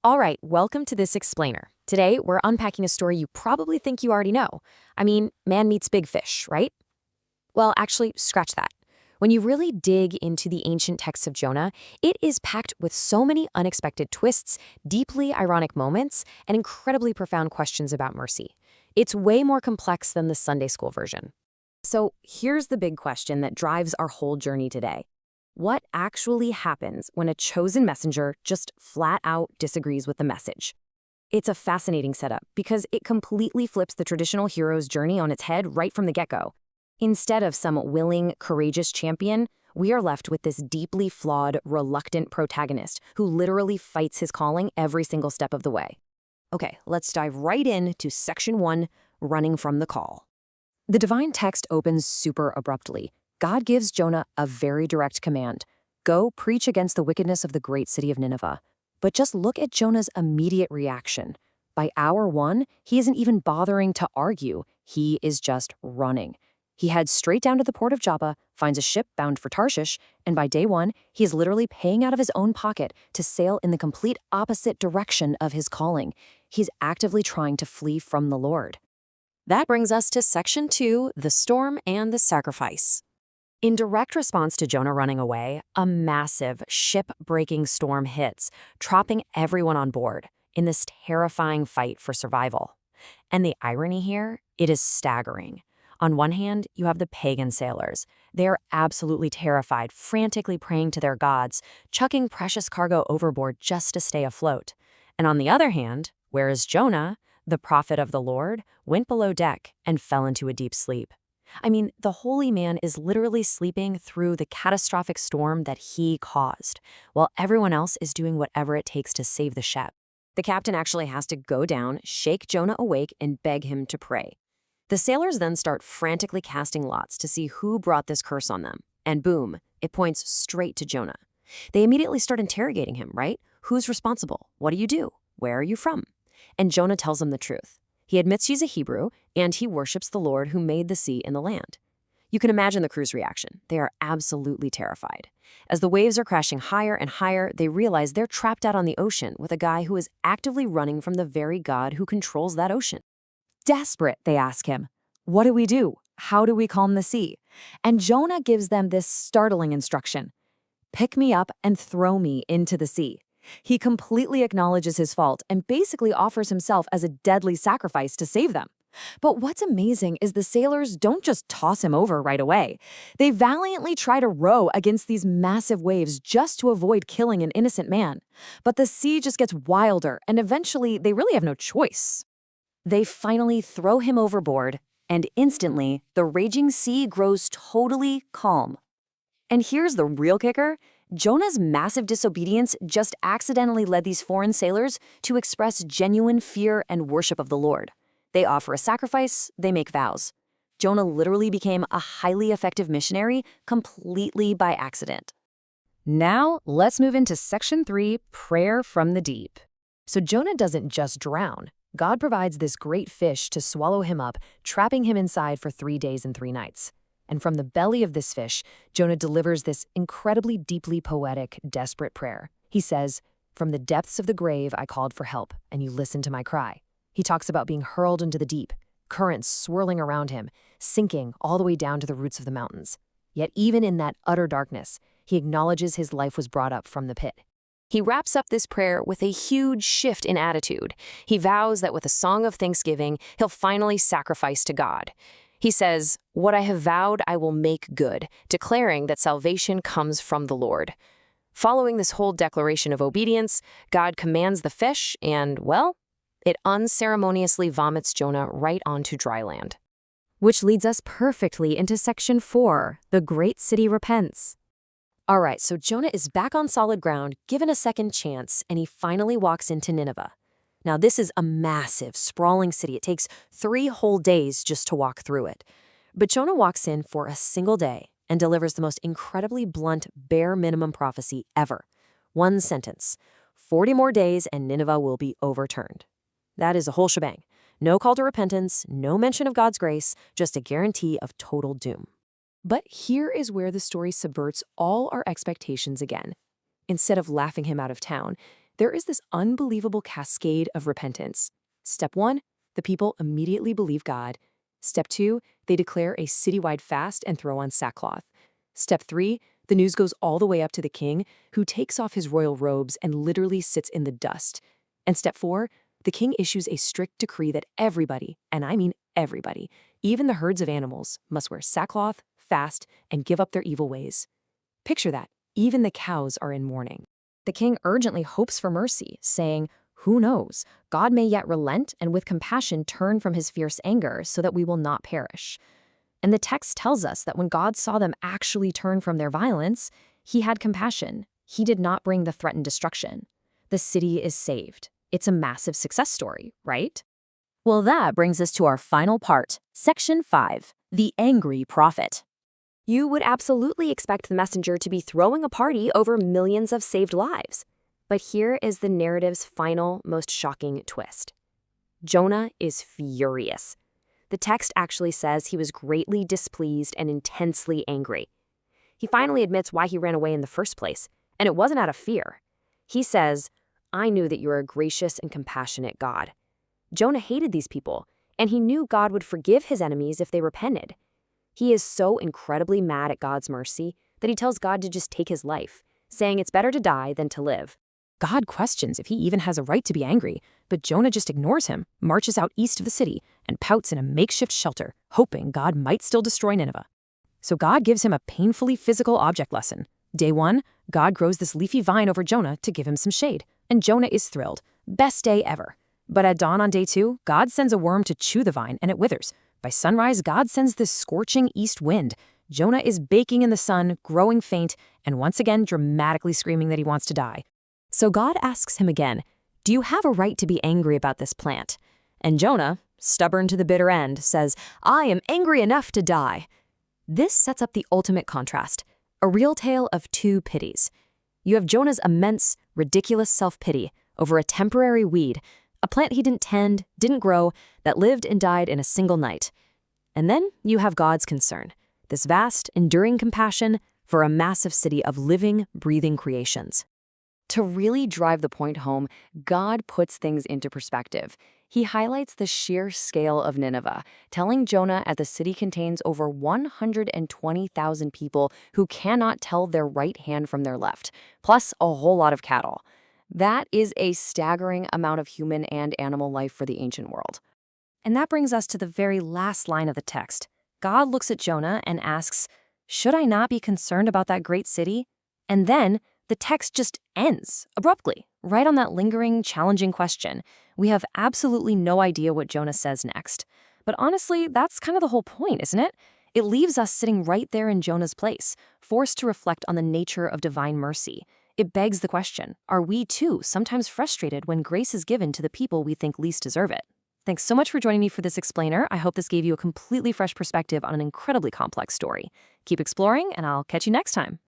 All right, welcome to this explainer. Today, we're unpacking a story you probably think you already know. I mean, man meets big fish, right? Well, actually, scratch that. When you really dig into the ancient texts of Jonah, it is packed with so many unexpected twists, deeply ironic moments, and incredibly profound questions about mercy. It's way more complex than the Sunday school version. So here's the big question that drives our whole journey today. What actually happens when a chosen messenger just flat out disagrees with the message? It's a fascinating setup because it completely flips the traditional hero's journey on its head right from the get-go. Instead of some willing, courageous champion, we are left with this deeply flawed, reluctant protagonist who literally fights his calling every single step of the way. Okay, let's dive right into Section 1, Running from the Call. The divine text opens super abruptly. God gives Jonah a very direct command. Go preach against the wickedness of the great city of Nineveh. But just look at Jonah's immediate reaction. By hour 1, he isn't even bothering to argue. He is just running. He heads straight down to the port of Joppa, finds a ship bound for Tarshish, and by day 1, he is literally paying out of his own pocket to sail in the complete opposite direction of his calling. He's actively trying to flee from the Lord. That brings us to Section 2, the storm and the sacrifice. In direct response to Jonah running away, a massive, ship-breaking storm hits, trapping everyone on board in this terrifying fight for survival. And the irony here, it is staggering. On one hand, you have the pagan sailors. They are absolutely terrified, frantically praying to their gods, chucking precious cargo overboard just to stay afloat. And on the other hand, where is Jonah? The prophet of the Lord went below deck and fell into a deep sleep. I mean, the holy man is literally sleeping through the catastrophic storm that he caused, while everyone else is doing whatever it takes to save the ship. The captain actually has to go down, shake Jonah awake, and beg him to pray. The sailors then start frantically casting lots to see who brought this curse on them. And boom, it points straight to Jonah. They immediately start interrogating him, right? Who's responsible? What do you do? Where are you from? And Jonah tells them the truth. He admits he's a Hebrew, and he worships the Lord who made the sea and the land. You can imagine the crew's reaction. They are absolutely terrified. As the waves are crashing higher and higher, they realize they're trapped out on the ocean with a guy who is actively running from the very God who controls that ocean. Desperate, they ask him, "What do we do? How do we calm the sea?" And Jonah gives them this startling instruction. "Pick me up and throw me into the sea." He completely acknowledges his fault and basically offers himself as a deadly sacrifice to save them. But what's amazing is the sailors don't just toss him over right away. They valiantly try to row against these massive waves just to avoid killing an innocent man. But the sea just gets wilder, and eventually they really have no choice. They finally throw him overboard, and instantly the raging sea grows totally calm. And here's the real kicker. Jonah's massive disobedience just accidentally led these foreign sailors to express genuine fear and worship of the Lord. They offer a sacrifice, they make vows. Jonah literally became a highly effective missionary completely by accident. Now, let's move into Section 3, Prayer from the Deep. So Jonah doesn't just drown. God provides this great fish to swallow him up, trapping him inside for 3 days and 3 nights. And from the belly of this fish, Jonah delivers this incredibly deeply poetic, desperate prayer. He says, "From the depths of the grave I called for help, and you listened to my cry." He talks about being hurled into the deep, currents swirling around him, sinking all the way down to the roots of the mountains. Yet even in that utter darkness, he acknowledges his life was brought up from the pit. He wraps up this prayer with a huge shift in attitude. He vows that with a song of thanksgiving, he'll finally sacrifice to God. He says, "What I have vowed I will make good," declaring that salvation comes from the Lord. Following this whole declaration of obedience, God commands the fish and, well, it unceremoniously vomits Jonah right onto dry land. Which leads us perfectly into Section 4, the great city repents. All right, so Jonah is back on solid ground, given a second chance, and he finally walks into Nineveh. Now, this is a massive, sprawling city. It takes 3 whole days just to walk through it. But Jonah walks in for a single day and delivers the most incredibly blunt, bare minimum prophecy ever. One sentence: 40 more days and Nineveh will be overturned. That is a whole shebang. No call to repentance, no mention of God's grace, just a guarantee of total doom. But here is where the story subverts all our expectations again. Instead of laughing him out of town, there is this unbelievable cascade of repentance. Step 1, the people immediately believe God. Step 2, they declare a citywide fast and throw on sackcloth. Step 3, the news goes all the way up to the king, who takes off his royal robes and literally sits in the dust. And step 4, the king issues a strict decree that everybody, and I mean everybody, even the herds of animals, must wear sackcloth, fast, and give up their evil ways. Picture that, even the cows are in mourning. The king urgently hopes for mercy, saying, "Who knows? God may yet relent and with compassion turn from his fierce anger so that we will not perish." And the text tells us that when God saw them actually turn from their violence, he had compassion. He did not bring the threatened destruction. The city is saved. It's a massive success story, right? Well, that brings us to our final part, Section 5, the angry prophet. You would absolutely expect the messenger to be throwing a party over millions of saved lives. But here is the narrative's final, most shocking twist. Jonah is furious. The text actually says he was greatly displeased and intensely angry. He finally admits why he ran away in the first place, and it wasn't out of fear. He says, "I knew that you are a gracious and compassionate God." Jonah hated these people, and he knew God would forgive his enemies if they repented. He is so incredibly mad at God's mercy that he tells God to just take his life, saying it's better to die than to live. God questions if he even has a right to be angry, but Jonah just ignores him, marches out east of the city, and pouts in a makeshift shelter, hoping God might still destroy Nineveh. So God gives him a painfully physical object lesson. Day 1, God grows this leafy vine over Jonah to give him some shade, and Jonah is thrilled. Best day ever. But at dawn on day 2, God sends a worm to chew the vine, and it withers. By sunrise, God sends this scorching east wind. Jonah is baking in the sun, growing faint, and once again dramatically screaming that he wants to die. So God asks him again, "Do you have a right to be angry about this plant?" And Jonah, stubborn to the bitter end, says, "I am angry enough to die." This sets up the ultimate contrast, a real tale of two pities. You have Jonah's immense, ridiculous self-pity over a temporary weed, a plant he didn't tend, didn't grow, that lived and died in a single night. And then you have God's concern, this vast, enduring compassion for a massive city of living, breathing creations. To really drive the point home, God puts things into perspective. He highlights the sheer scale of Nineveh, telling Jonah as the city contains over 120,000 people who cannot tell their right hand from their left, plus a whole lot of cattle. That is a staggering amount of human and animal life for the ancient world. And that brings us to the very last line of the text. God looks at Jonah and asks, "Should I not be concerned about that great city?" And then the text just ends abruptly, right on that lingering, challenging question. We have absolutely no idea what Jonah says next. But honestly, that's kind of the whole point, isn't it? It leaves us sitting right there in Jonah's place, forced to reflect on the nature of divine mercy. It begs the question, are we too sometimes frustrated when grace is given to the people we think least deserve it? Thanks so much for joining me for this explainer. I hope this gave you a completely fresh perspective on an incredibly complex story. Keep exploring, and I'll catch you next time.